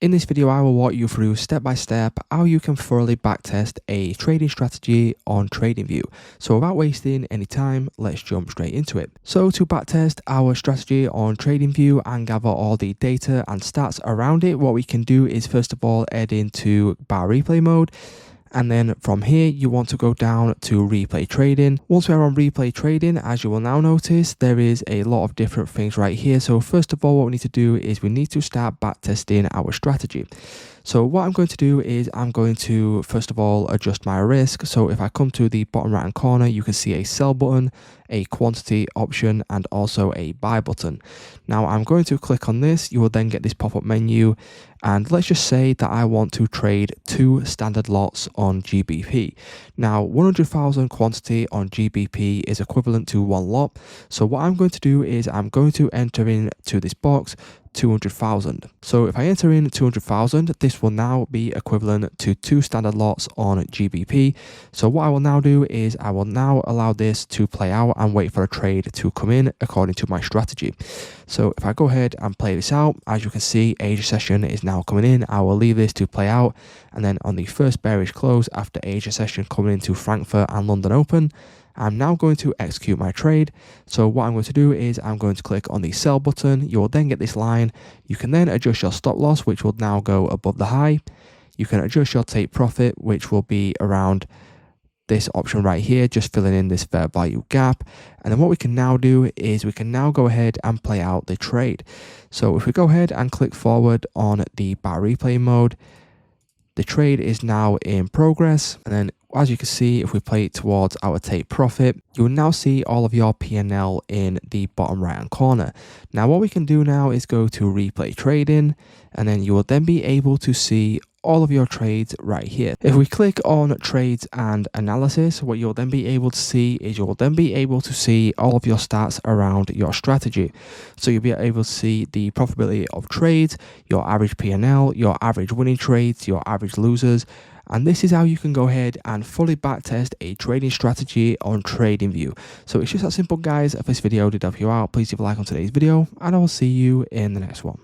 In this video, I will walk you through step by step how you can thoroughly backtest a trading strategy on TradingView. So without wasting any time, let's jump straight into it. So to backtest our strategy on TradingView and gather all the data and stats around it, what we can do is first of all head into bar replay mode. And then from here, you want to go down to replay trading. Once we're on replay trading, as you will now notice, there is a lot of different things right here. So first of all, what we need to do is we need to start backtesting our strategy. So what I'm going to do is I'm going to, first of all, adjust my risk. So if I come to the bottom right hand corner, you can see a sell button, a quantity option, and also a buy button. Now I'm going to click on this. You will then get this pop-up menu. And let's just say that I want to trade 2 standard lots on GBP. Now 100,000 quantity on GBP is equivalent to 1 lot. So what I'm going to do is I'm going to enter into this box 200,000. So if I enter in 200,000, this will now be equivalent to 2 standard lots on GBP. So what I will now do is I will now allow this to play out and wait for a trade to come in according to my strategy. So if I go ahead and play this out, as you can see, Asia session is now coming in. I will leave this to play out. And then on the first bearish close after Asia session coming into Frankfurt and London Open, I'm now going to execute my trade. So what I'm going to do is I'm going to click on the sell button. You will then get this line. You can then adjust your stop loss, which will now go above the high. You can adjust your take profit, which will be around this option right here, just filling in this fair value gap. And then what we can now do is we can now go ahead and play out the trade. So if we go ahead and click forward on the bar replay mode, the trade is now in progress. And then as you can see, if we play it towards our take profit, you will now see all of your P&L in the bottom right hand corner. Now what we can do now is go to replay trading, and then you will then be able to see all of your trades right here. If we click on trades and analysis, what you'll then be able to see is you'll then be able to see all of your stats around your strategy. So you'll be able to see the profitability of trades, your average P&L, your average winning trades, your average losers. And this is how you can go ahead and fully backtest a trading strategy on TradingView. So it's just that simple, guys. If this video did help you out, please leave a like on today's video, and I will see you in the next one.